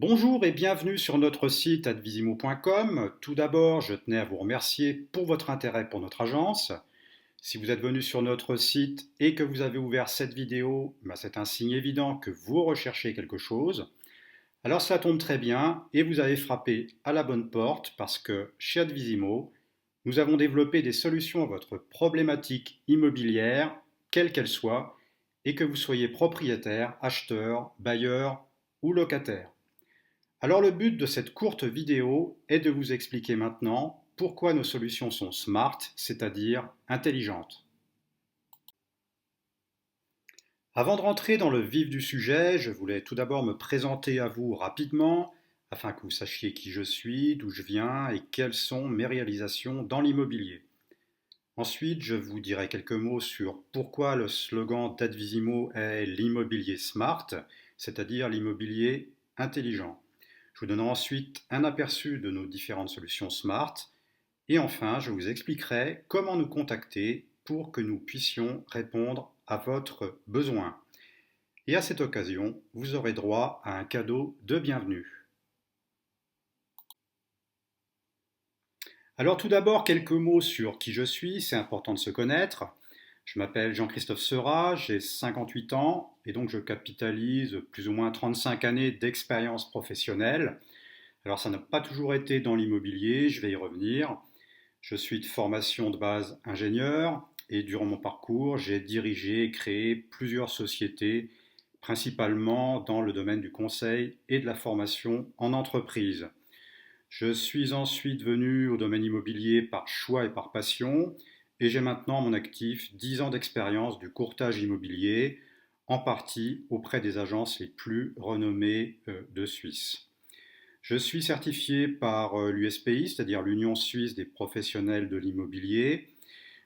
Bonjour et bienvenue sur notre site advisimo.com. Tout d'abord, je tenais à vous remercier pour votre intérêt pour notre agence. Si vous êtes venu sur notre site et que vous avez ouvert cette vidéo, c'est un signe évident que vous recherchez quelque chose. Alors ça tombe très bien et vous avez frappé à la bonne porte parce que chez Advisimo, nous avons développé des solutions à votre problématique immobilière, quelle qu'elle soit, et que vous soyez propriétaire, acheteur, bailleur ou locataire. Alors le but de cette courte vidéo est de vous expliquer maintenant pourquoi nos solutions sont smart, c'est-à-dire intelligentes. Avant de rentrer dans le vif du sujet, je voulais tout d'abord me présenter à vous rapidement afin que vous sachiez qui je suis, d'où je viens et quelles sont mes réalisations dans l'immobilier. Ensuite, je vous dirai quelques mots sur pourquoi le slogan d'Advisimo est l'immobilier smart, c'est-à-dire l'immobilier intelligent. Je vous donnerai ensuite un aperçu de nos différentes solutions smart et enfin, je vous expliquerai comment nous contacter pour que nous puissions répondre à votre besoin. Et à cette occasion, vous aurez droit à un cadeau de bienvenue. Alors tout d'abord, quelques mots sur qui je suis, c'est important de se connaître. Je m'appelle Jean-Christophe Seurat, j'ai 58 ans et donc je capitalise plus ou moins 35 années d'expérience professionnelle. Alors ça n'a pas toujours été dans l'immobilier, je vais y revenir. Je suis de formation de base ingénieur et durant mon parcours, j'ai dirigé et créé plusieurs sociétés, principalement dans le domaine du conseil et de la formation en entreprise. Je suis ensuite venu au domaine immobilier par choix et par passion et j'ai maintenant à mon actif 10 ans d'expérience du courtage immobilier, en partie auprès des agences les plus renommées de Suisse. Je suis certifié par l'USPI, c'est-à-dire l'Union suisse des professionnels de l'immobilier.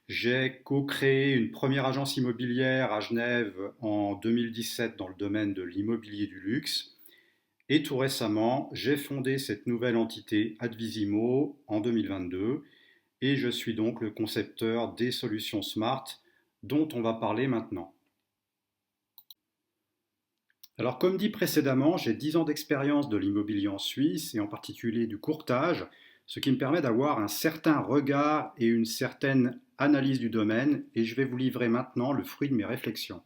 J'ai co-créé une première agence immobilière à Genève en 2017 dans le domaine de l'immobilier du luxe. Et tout récemment, j'ai fondé cette nouvelle entité Advisimo en 2022 et je suis donc le concepteur des solutions smart dont on va parler maintenant. Alors comme dit précédemment, j'ai 10 ans d'expérience de l'immobilier en Suisse et en particulier du courtage, ce qui me permet d'avoir un certain regard et une certaine analyse du domaine et je vais vous livrer maintenant le fruit de mes réflexions.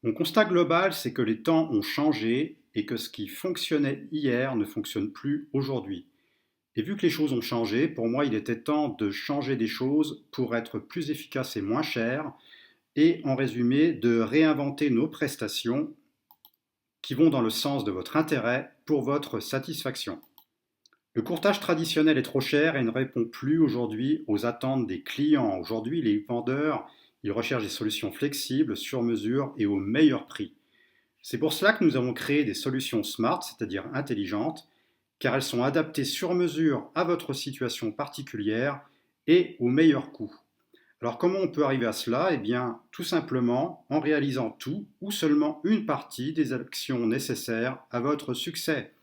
Mon constat global, c'est que les temps ont changé et que ce qui fonctionnait hier ne fonctionne plus aujourd'hui. Et vu que les choses ont changé, pour moi, il était temps de changer des choses pour être plus efficace et moins cher, et en résumé, de réinventer nos prestations qui vont dans le sens de votre intérêt pour votre satisfaction. Le courtage traditionnel est trop cher et ne répond plus aujourd'hui aux attentes des clients. Aujourd'hui, les vendeurs, ils recherchent des solutions flexibles, sur mesure et au meilleur prix. C'est pour cela que nous avons créé des solutions smart, c'est-à-dire intelligentes, car elles sont adaptées sur mesure à votre situation particulière et au meilleur coût. Alors comment on peut arriver à cela? Eh bien, tout simplement en réalisant tout ou seulement une partie des actions nécessaires à votre succès.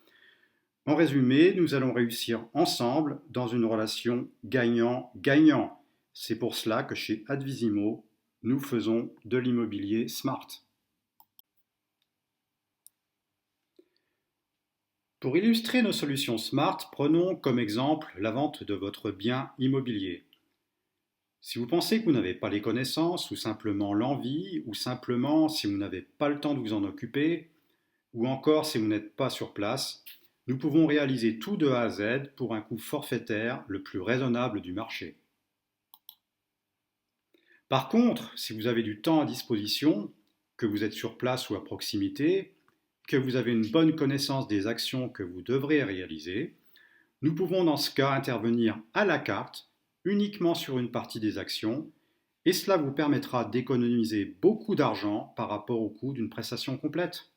En résumé, nous allons réussir ensemble dans une relation gagnant-gagnant. C'est pour cela que chez Advisimo, nous faisons de l'immobilier smart. Pour illustrer nos solutions smart, prenons comme exemple la vente de votre bien immobilier. Si vous pensez que vous n'avez pas les connaissances, ou simplement l'envie, ou simplement si vous n'avez pas le temps de vous en occuper, ou encore si vous n'êtes pas sur place, nous pouvons réaliser tout de A à Z pour un coût forfaitaire le plus raisonnable du marché. Par contre, si vous avez du temps à disposition, que vous êtes sur place ou à proximité, que vous avez une bonne connaissance des actions que vous devrez réaliser, nous pouvons dans ce cas intervenir à la carte uniquement sur une partie des actions et cela vous permettra d'économiser beaucoup d'argent par rapport au coût d'une prestation complète.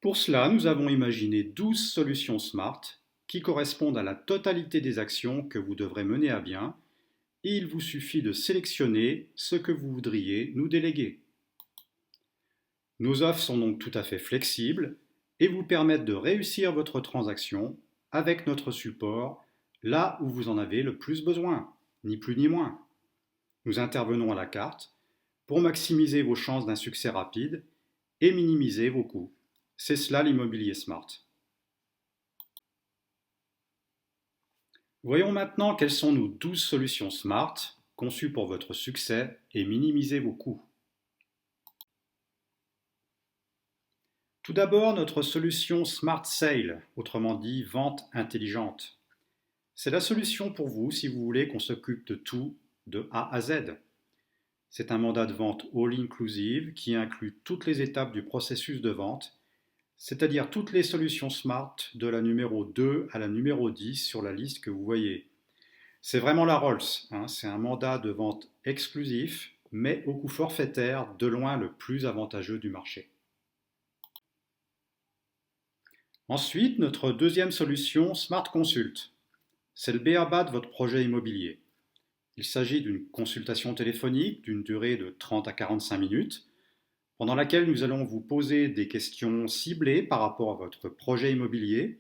Pour cela, nous avons imaginé 12 solutions smart qui correspondent à la totalité des actions que vous devrez mener à bien et il vous suffit de sélectionner ce que vous voudriez nous déléguer. Nos offres sont donc tout à fait flexibles et vous permettent de réussir votre transaction avec notre support là où vous en avez le plus besoin, ni plus ni moins. Nous intervenons à la carte pour maximiser vos chances d'un succès rapide et minimiser vos coûts. C'est cela l'immobilier smart. Voyons maintenant quelles sont nos 12 solutions smart conçues pour votre succès et minimiser vos coûts. Tout d'abord, notre solution Smart Sale, autrement dit vente intelligente. C'est la solution pour vous si vous voulez qu'on s'occupe de tout de A à Z. C'est un mandat de vente all-inclusive qui inclut toutes les étapes du processus de vente, c'est-à-dire toutes les solutions Smart de la numéro 2 à la numéro 10 sur la liste que vous voyez. C'est vraiment la Rolls, hein, c'est un mandat de vente exclusif, mais au coût forfaitaire de loin le plus avantageux du marché. Ensuite, notre deuxième solution, Smart Consult. C'est le b.a.-ba de votre projet immobilier. Il s'agit d'une consultation téléphonique d'une durée de 30 à 45 minutes, pendant laquelle nous allons vous poser des questions ciblées par rapport à votre projet immobilier,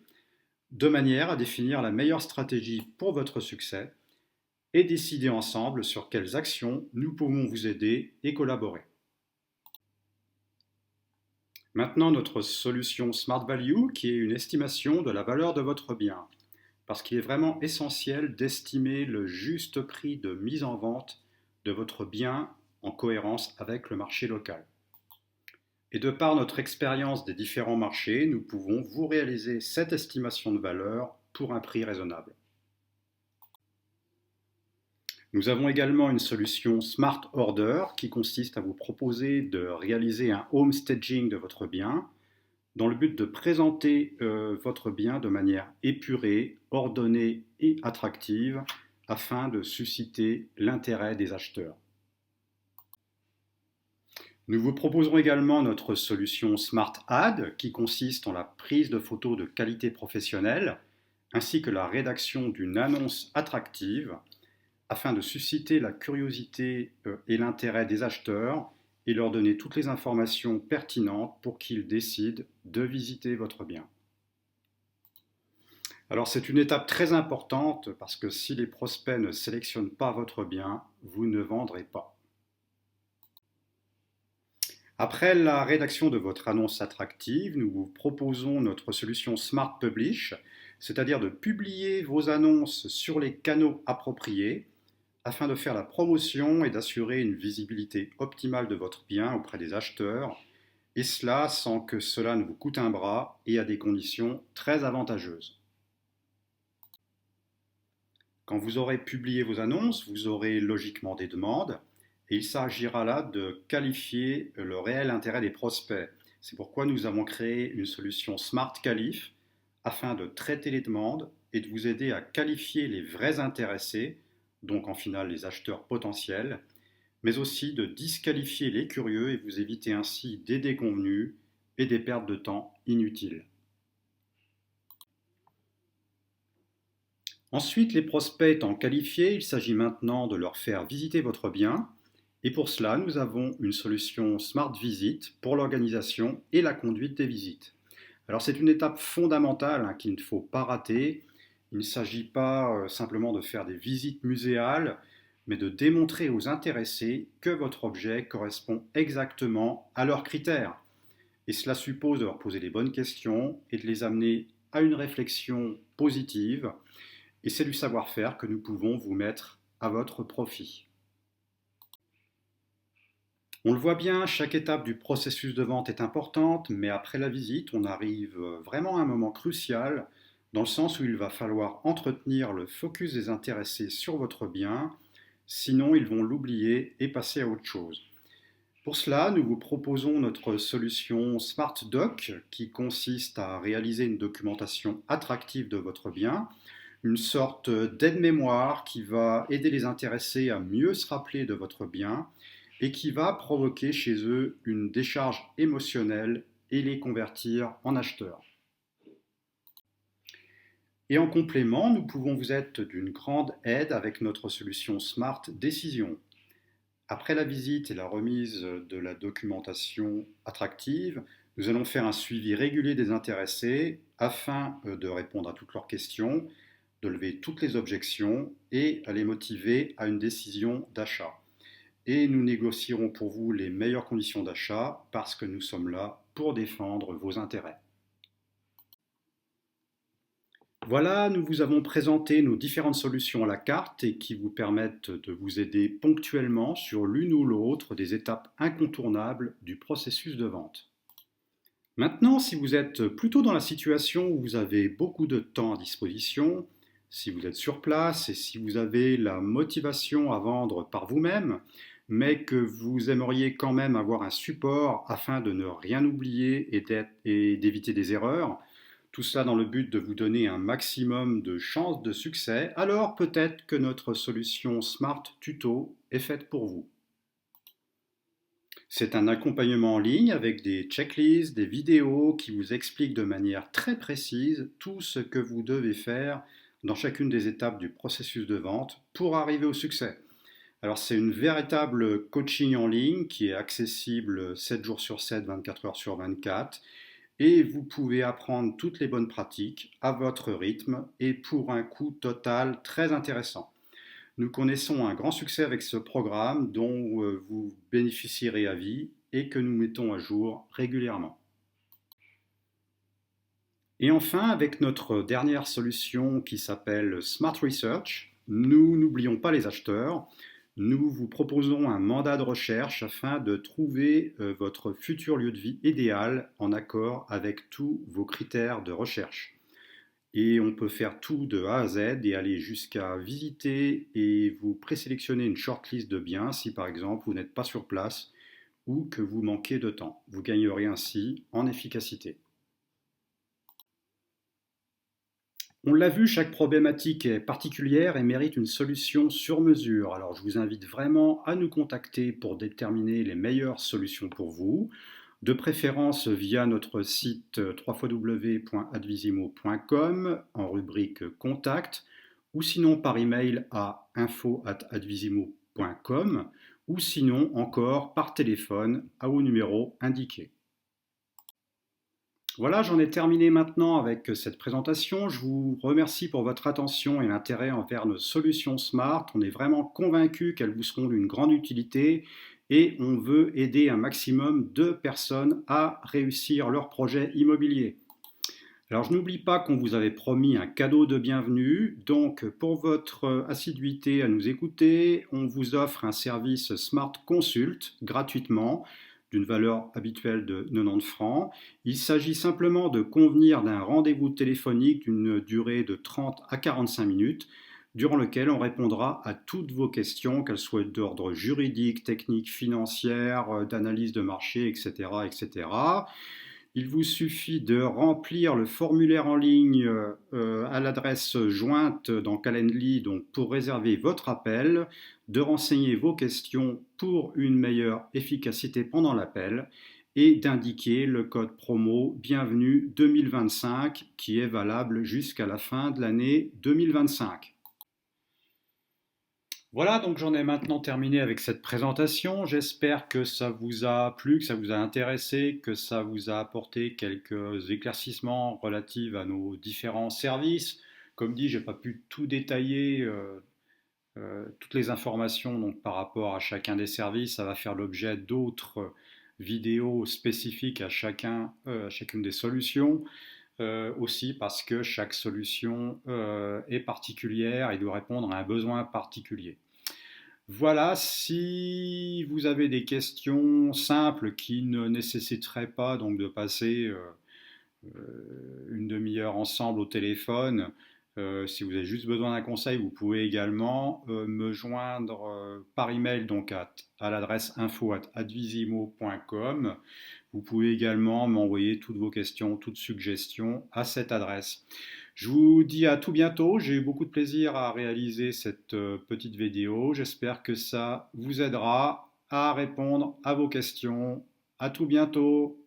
de manière à définir la meilleure stratégie pour votre succès et décider ensemble sur quelles actions nous pouvons vous aider et collaborer. Maintenant, notre solution Smart Value, qui est une estimation de la valeur de votre bien, parce qu'il est vraiment essentiel d'estimer le juste prix de mise en vente de votre bien en cohérence avec le marché local. Et de par notre expérience des différents marchés, nous pouvons vous réaliser cette estimation de valeur pour un prix raisonnable. Nous avons également une solution Smart Order qui consiste à vous proposer de réaliser un home staging de votre bien dans le but de présenter votre bien de manière épurée, ordonnée et attractive afin de susciter l'intérêt des acheteurs. Nous vous proposerons également notre solution Smart Ad qui consiste en la prise de photos de qualité professionnelle ainsi que la rédaction d'une annonce attractive afin de susciter la curiosité et l'intérêt des acheteurs et leur donner toutes les informations pertinentes pour qu'ils décident de visiter votre bien. Alors c'est une étape très importante parce que si les prospects ne sélectionnent pas votre bien, vous ne vendrez pas. Après la rédaction de votre annonce attractive, nous vous proposons notre solution Smart Publish, c'est-à-dire de publier vos annonces sur les canaux appropriés afin de faire la promotion et d'assurer une visibilité optimale de votre bien auprès des acheteurs, et cela sans que cela ne vous coûte un bras et à des conditions très avantageuses. Quand vous aurez publié vos annonces, vous aurez logiquement des demandes, et il s'agira là de qualifier le réel intérêt des prospects. C'est pourquoi nous avons créé une solution Smart Qualif afin de traiter les demandes et de vous aider à qualifier les vrais intéressés, donc en finale les acheteurs potentiels, mais aussi de disqualifier les curieux et vous éviter ainsi des déconvenus et des pertes de temps inutiles. Ensuite, les prospects étant qualifiés, il s'agit maintenant de leur faire visiter votre bien. Et pour cela, nous avons une solution Smart Visit pour l'organisation et la conduite des visites. Alors c'est une étape fondamentale qu'il ne faut pas rater. Il ne s'agit pas simplement de faire des visites muséales, mais de démontrer aux intéressés que votre objet correspond exactement à leurs critères. Et cela suppose de leur poser les bonnes questions et de les amener à une réflexion positive. Et c'est du savoir-faire que nous pouvons vous mettre à votre profit. On le voit bien, chaque étape du processus de vente est importante, mais après la visite, on arrive vraiment à un moment crucial, dans le sens où il va falloir entretenir le focus des intéressés sur votre bien, sinon ils vont l'oublier et passer à autre chose. Pour cela, nous vous proposons notre solution Smart Doc, qui consiste à réaliser une documentation attractive de votre bien, une sorte d'aide-mémoire qui va aider les intéressés à mieux se rappeler de votre bien, et qui va provoquer chez eux une décharge émotionnelle et les convertir en acheteurs. Et en complément, nous pouvons vous être d'une grande aide avec notre solution Smart Décision. Après la visite et la remise de la documentation attractive, nous allons faire un suivi régulier des intéressés afin de répondre à toutes leurs questions, de lever toutes les objections et à les motiver à une décision d'achat. Et nous négocierons pour vous les meilleures conditions d'achat parce que nous sommes là pour défendre vos intérêts. Voilà, nous vous avons présenté nos différentes solutions à la carte et qui vous permettent de vous aider ponctuellement sur l'une ou l'autre des étapes incontournables du processus de vente. Maintenant, si vous êtes plutôt dans la situation où vous avez beaucoup de temps à disposition, si vous êtes sur place et si vous avez la motivation à vendre par vous-même, mais que vous aimeriez quand même avoir un support afin de ne rien oublier et d'éviter des erreurs, tout cela dans le but de vous donner un maximum de chances de succès, alors peut-être que notre solution Smart Tuto est faite pour vous. C'est un accompagnement en ligne avec des checklists, des vidéos qui vous expliquent de manière très précise tout ce que vous devez faire dans chacune des étapes du processus de vente pour arriver au succès. Alors c'est une véritable coaching en ligne qui est accessible 7 jours sur 7, 24 heures sur 24 et vous pouvez apprendre toutes les bonnes pratiques à votre rythme et pour un coût total très intéressant. Nous connaissons un grand succès avec ce programme dont vous bénéficierez à vie et que nous mettons à jour régulièrement. Et enfin, avec notre dernière solution qui s'appelle Smart Research, nous n'oublions pas les acheteurs. Nous vous proposons un mandat de recherche afin de trouver votre futur lieu de vie idéal en accord avec tous vos critères de recherche. Et on peut faire tout de A à Z et aller jusqu'à visiter et vous présélectionner une shortlist de biens si par exemple vous n'êtes pas sur place ou que vous manquez de temps. Vous gagnerez ainsi en efficacité. On l'a vu, chaque problématique est particulière et mérite une solution sur mesure. Alors je vous invite vraiment à nous contacter pour déterminer les meilleures solutions pour vous, de préférence via notre site www.advisimo.com en rubrique Contact, ou sinon par email à info@advisimo.com, ou sinon encore par téléphone au numéro indiqué. Voilà, j'en ai terminé maintenant avec cette présentation. Je vous remercie pour votre attention et l'intérêt envers nos solutions Smart. On est vraiment convaincus qu'elles vous seront d'une grande utilité et on veut aider un maximum de personnes à réussir leur projet immobilier. Alors je n'oublie pas qu'on vous avait promis un cadeau de bienvenue, donc pour votre assiduité à nous écouter, on vous offre un service Smart Consult gratuitement d'une valeur habituelle de 90 francs. Il s'agit simplement de convenir d'un rendez-vous téléphonique d'une durée de 30 à 45 minutes, durant lequel on répondra à toutes vos questions, qu'elles soient d'ordre juridique, technique, financière, d'analyse de marché, etc., etc. Il vous suffit de remplir le formulaire en ligne à l'adresse jointe dans Calendly donc pour réserver votre appel, de renseigner vos questions pour une meilleure efficacité pendant l'appel et d'indiquer le code promo Bienvenue 2025 qui est valable jusqu'à la fin de l'année 2025. Voilà, donc j'en ai maintenant terminé avec cette présentation. J'espère que ça vous a plu, que ça vous a intéressé, que ça vous a apporté quelques éclaircissements relatifs à nos différents services. Comme dit, je n'ai pas pu tout détailler, toutes les informations donc, par rapport à chacun des services. Ça va faire l'objet d'autres vidéos spécifiques à chacune des solutions. Aussi parce que chaque solution est particulière et doit répondre à un besoin particulier. Voilà, si vous avez des questions simples qui ne nécessiteraient pas donc de passer une demi-heure ensemble au téléphone, si vous avez juste besoin d'un conseil, vous pouvez également me joindre par email donc à l'adresse info@advisimo.com. Vous pouvez également m'envoyer toutes vos questions, toutes suggestions à cette adresse. Je vous dis à tout bientôt. J'ai eu beaucoup de plaisir à réaliser cette petite vidéo. J'espère que ça vous aidera à répondre à vos questions. À tout bientôt.